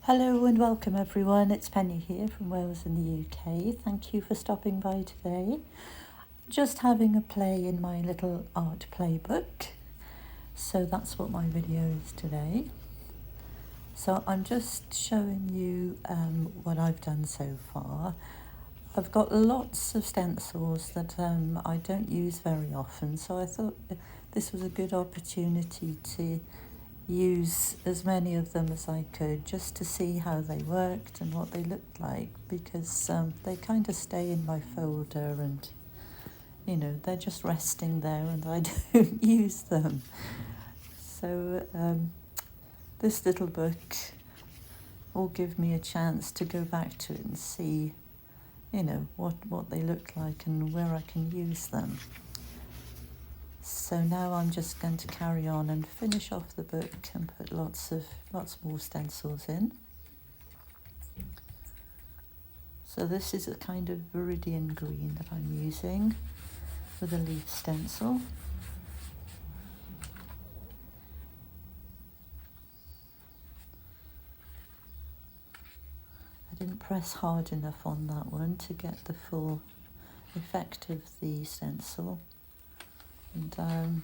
Hello and welcome everyone, it's Penny here from Wales in the UK. Thank you for stopping by today. Just having a play in my little art playbook. So that's what my video is today. So I'm just showing you what I've done so far. I've got lots of stencils that I don't use very often, so I thought this was a good opportunity to use as many of them as I could just to see how they worked and what they looked like, because they kind of stay in my folder and they're just resting there and I don't use them. So this little book will give me a chance to go back to it and see what they look like and where I can use them. So now I'm just going to carry on and finish off the book and put lots more stencils in. So this is a kind of viridian green that I'm using with a leaf stencil. I didn't press hard enough on that one to get the full effect of the stencil. And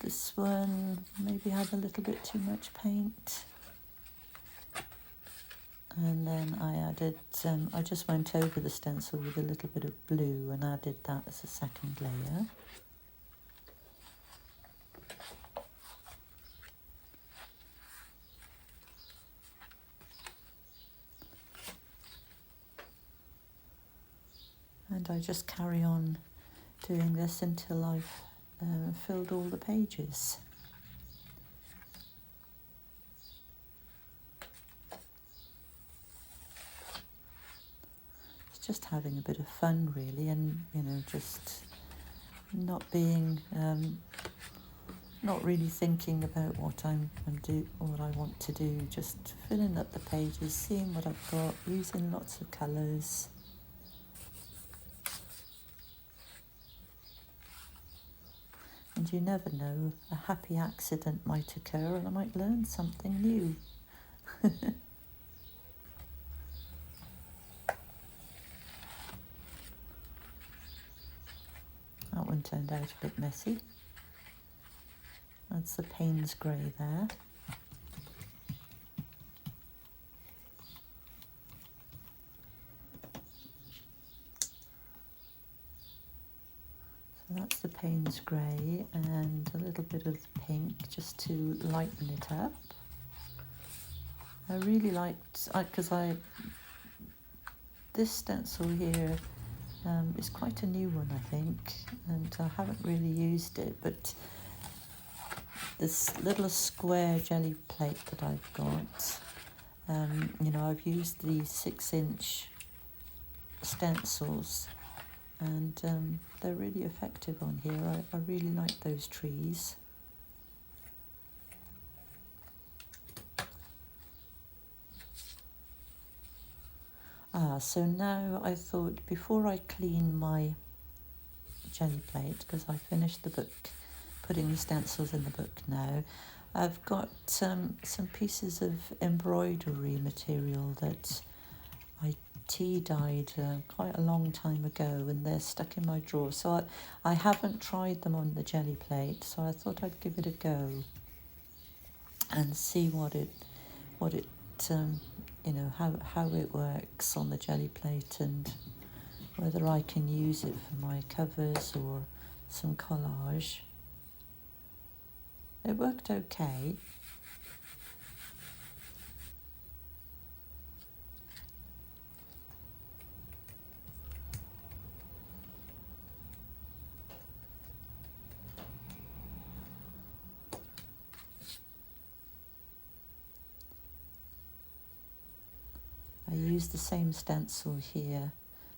this one maybe had a little bit too much paint. And then I added, I just went over the stencil with a little bit of blue and added that as a second layer. And I just carry on doing this until I've filled all the pages. It's just having a bit of fun really, and just not being, not really thinking about what what I want to do, just filling up the pages, seeing what I've got, using lots of colours. And you never know, a happy accident might occur and I might learn something new. That one turned out a bit messy. That's the Payne's grey there. So that's the Payne's grey and a little bit of pink just to lighten it up. I really liked, because this stencil here is quite a new one, I think, and I haven't really used it, but this little square jelly plate that I've got, I've used the 6-inch stencils and they're really effective on here. I really like those trees. So now I thought before I clean my jelly plate, because I finished the book, putting the stencils in the book now, I've got some pieces of embroidery material that I tea-dyed quite a long time ago, and they're stuck in my drawer. So I haven't tried them on the jelly plate, so I thought I'd give it a go and see how it works on the jelly plate and whether I can use it for my covers or some collage. It worked okay. I use the same stencil here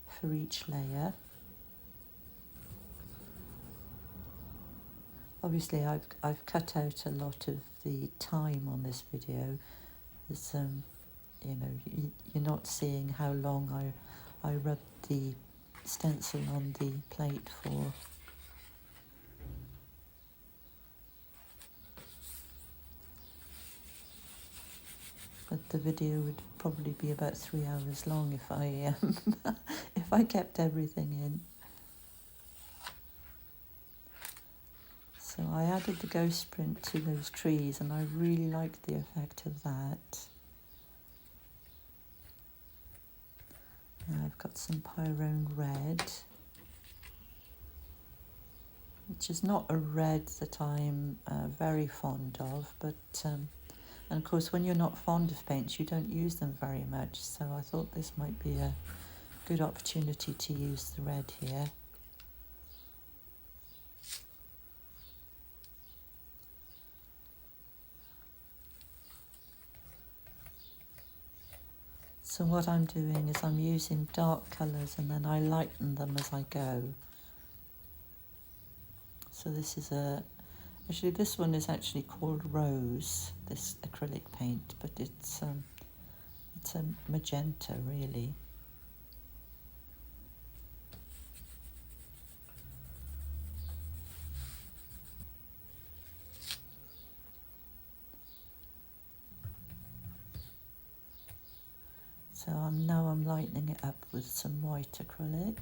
for each layer. Obviously I've cut out a lot of the time on this video, as you're not seeing how long I rubbed the stencil on the plate for. But the video would probably be about 3 hours long if I if I kept everything in. So I added the ghost print to those trees, and I really liked the effect of that. Now I've got some Pyrone red, which is not a red that I'm very fond of, but and of course when you're not fond of paints you don't use them very much, so I thought this might be a good opportunity to use the red here. So what I'm doing is I'm using dark colours and then I lighten them as I go. So this is actually this one is actually called Rose, this acrylic paint, but it's a magenta really. So now I'm lightening it up with some white acrylic.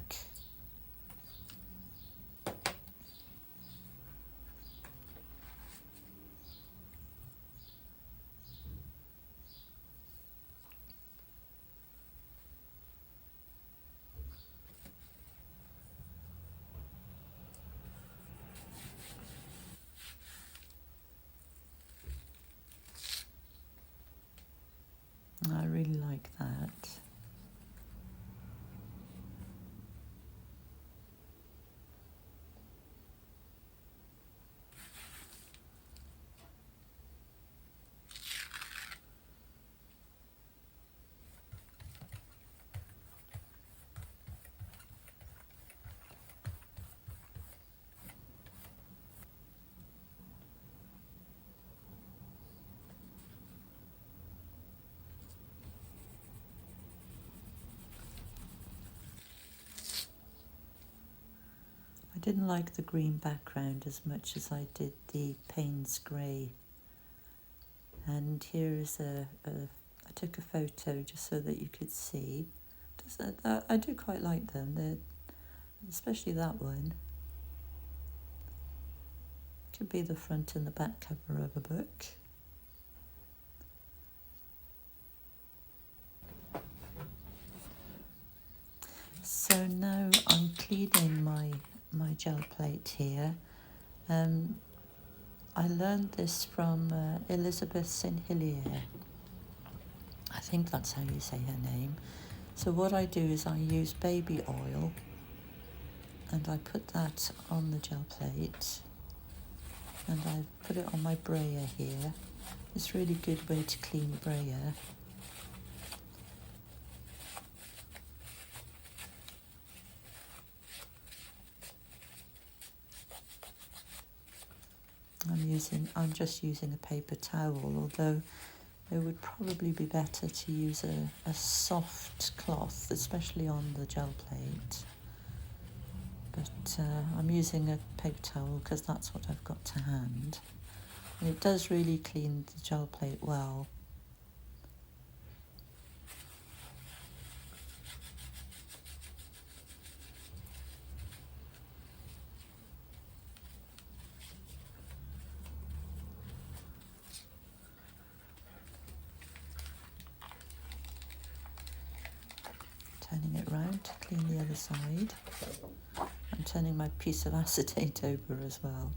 I really like that. I didn't like the green background as much as I did the Payne's grey. And here is I took a photo just so that you could see. I do quite like them, especially that one. Could be the front and the back cover of a book. So now I'm cleaning my gel plate here. I learned this from Elizabeth St Hilaire. I think that's how you say her name. So what I do is I use baby oil and I put that on the gel plate and I put it on my brayer here. It's a really good way to clean the brayer. I'm just using a paper towel, although it would probably be better to use a soft cloth, especially on the gel plate. But I'm using a paper towel because that's what I've got to hand. And it does really clean the gel plate well. Turning it round to clean the other side. I'm turning my piece of acetate over as well,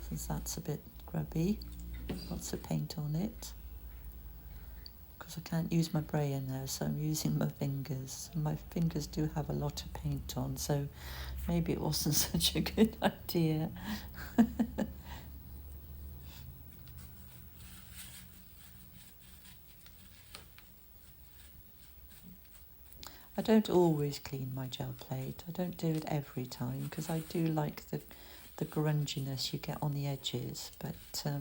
since that's a bit grubby. Lots of paint on it. Because I can't use my brayer now, so I'm using my fingers. And my fingers do have a lot of paint on, so maybe it wasn't such a good idea. I don't always clean my gel plate. I don't do it every time because I do like the grunginess you get on the edges, but I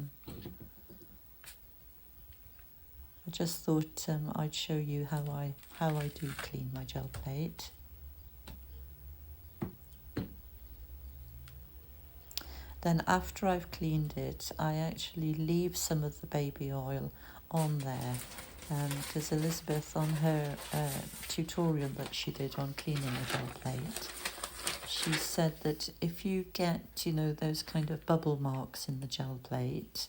just thought I'd show you how I do clean my gel plate. Then after I've cleaned it, I actually leave some of the baby oil on there, because Elizabeth, on her tutorial that she did on cleaning a gel plate, she said that if you get, you know, those kind of bubble marks in the gel plate,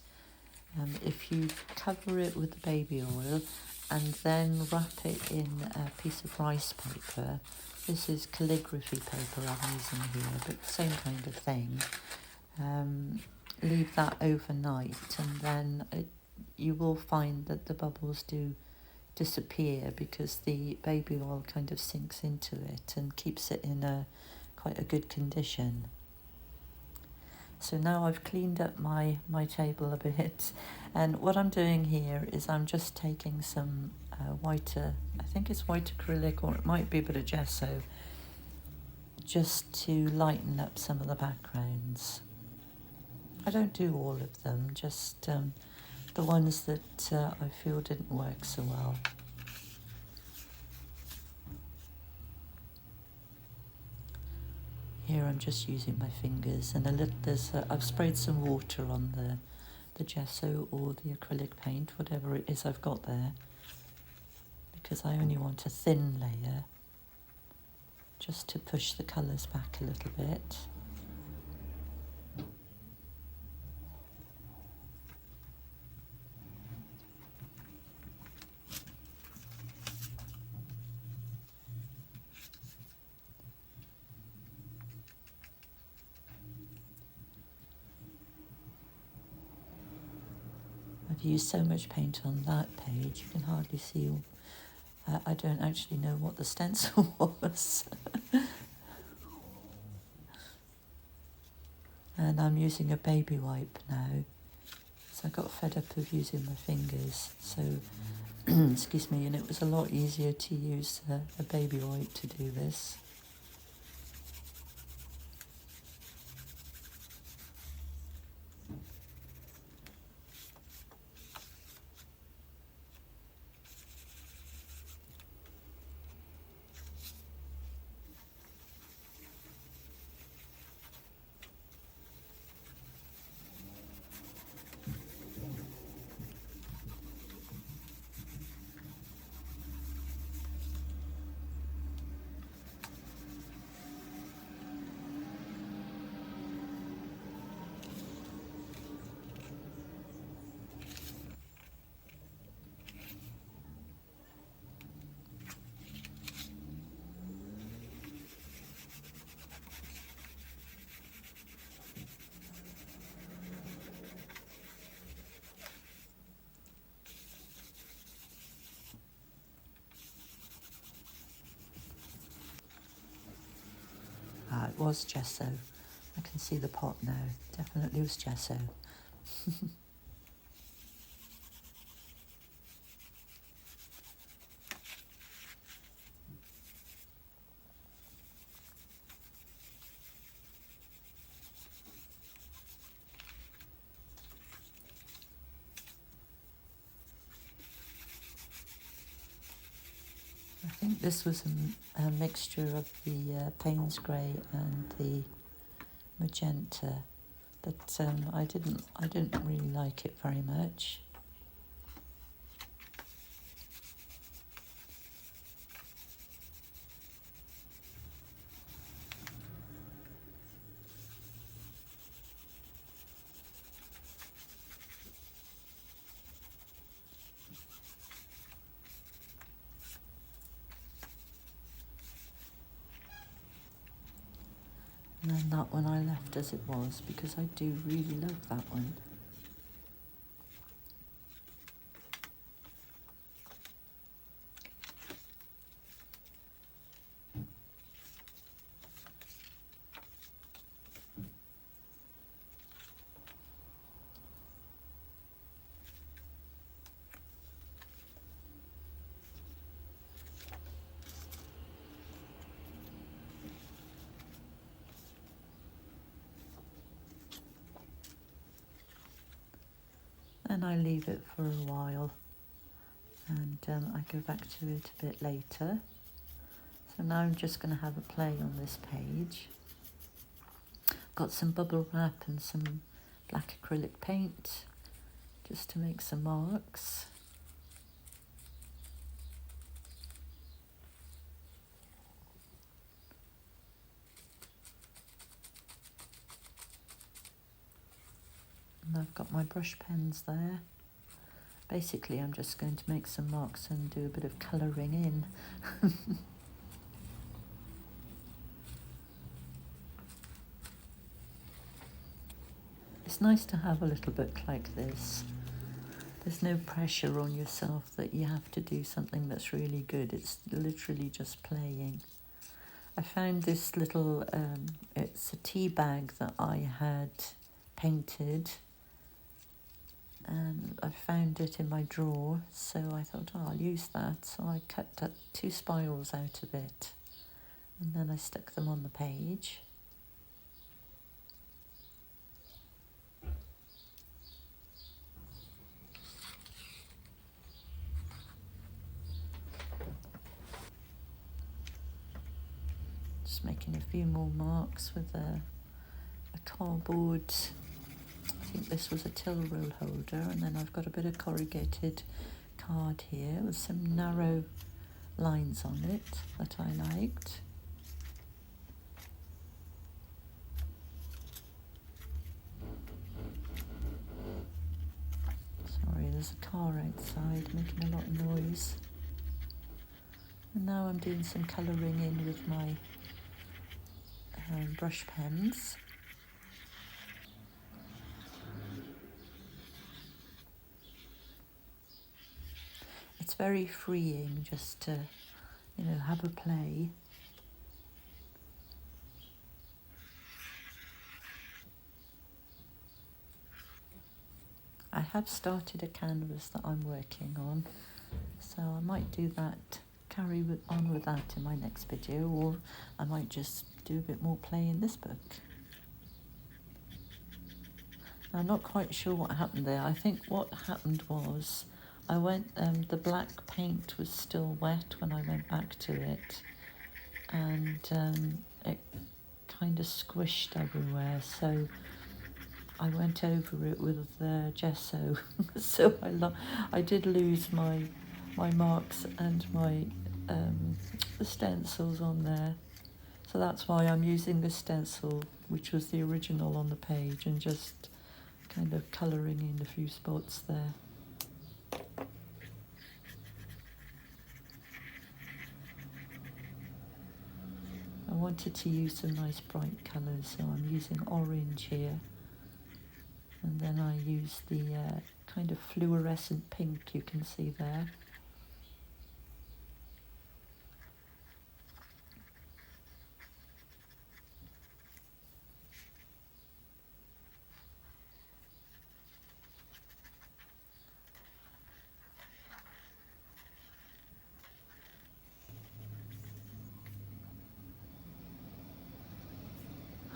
if you cover it with the baby oil and then wrap it in a piece of rice paper, this is calligraphy paper I'm using here, but same kind of thing, leave that overnight, and then you will find that the bubbles do disappear because the baby oil kind of sinks into it and keeps it in quite a good condition. So now I've cleaned up my table a bit, and what I'm doing here is I'm just taking some whiter, I think it's white acrylic, or it might be a bit of gesso, just to lighten up some of the backgrounds. I don't do all of them, just the ones that I feel didn't work so well. Here I'm just using my fingers, and I've sprayed some water on the gesso or the acrylic paint, whatever it is I've got there, because I only want a thin layer, just to push the colours back a little bit. I've used so much paint on that page, you can hardly see. I don't actually know what the stencil was. And I'm using a baby wipe now, so I got fed up of using my fingers, so excuse me, and it was a lot easier to use a baby wipe to do this. It was gesso. I can see the pot now. Definitely was gesso. I think this was a mixture of the Payne's grey and the magenta, but I didn't really like it very much. And then that one I left as it was because I do really love that one. And I leave it for a while, and I go back to it a bit later. So now I'm just going to have a play on this page. Got some bubble wrap and some black acrylic paint just to make some marks. I've got my brush pens there. Basically, I'm just going to make some marks and do a bit of colouring in. It's nice to have a little book like this. There's no pressure on yourself that you have to do something that's really good. It's literally just playing. I found this little, it's a tea bag that I had painted, and I found it in my drawer, so I thought, oh, I'll use that. So I cut up 2 spirals out of it, and then I stuck them on the page. Just making a few more marks with a cardboard, I think this was a till roll holder, and then I've got a bit of corrugated card here with some narrow lines on it that I liked. Sorry, there's a car outside making a lot of noise. And now I'm doing some colouring in with my brush pens. It's very freeing just to, have a play. I have started a canvas that I'm working on, so I might do that, carry on with that in my next video, or I might just do a bit more play in this book. I'm not quite sure what happened there. I think what happened was the black paint was still wet when I went back to it, and it kind of squished everywhere, so I went over it with the gesso. So I did lose my marks and my the stencils on there. So that's why I'm using this stencil, which was the original on the page, and just kind of colouring in a few spots there. I wanted to use some nice bright colours, so I'm using orange here. And then I use the kind of fluorescent pink you can see there.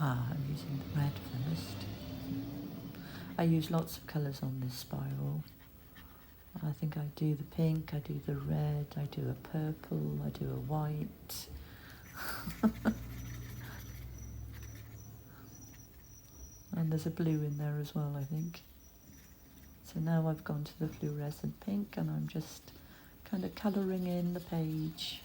I'm using the red first. I use lots of colours on this spiral. I think I do the pink, I do the red, I do a purple, I do a white. And there's a blue in there as well, I think. So now I've gone to the fluorescent pink, and I'm just kind of colouring in the page.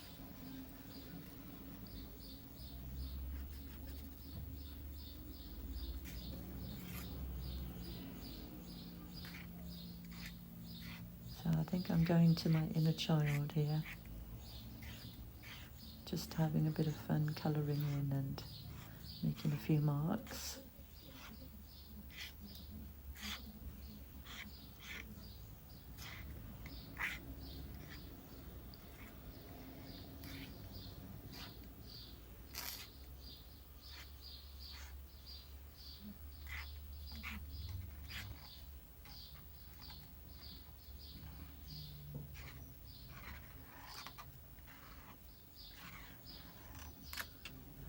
So I think I'm going to my inner child here. Just having a bit of fun colouring in and making a few marks.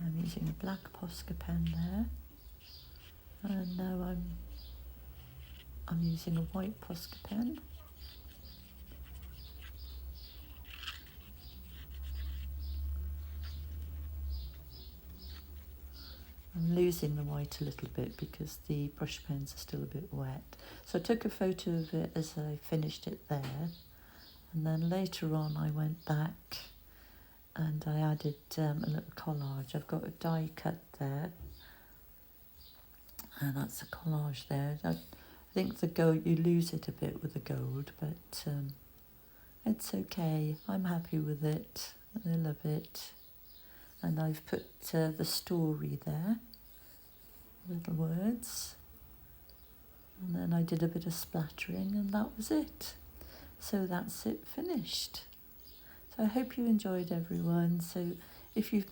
I'm using a black Posca pen there, and now I'm using a white Posca pen. I'm losing the white a little bit because the brush pens are still a bit wet. So I took a photo of it as I finished it there, and then later on I went back and I added a little collage. I've got a die cut there, and that's a collage there. I think the gold, you lose it a bit with the gold, but it's okay. I'm happy with it. I love it. And I've put the story there, little words. And then I did a bit of splattering and that was it. So that's it finished. So I hope you enjoyed, everyone. So if you've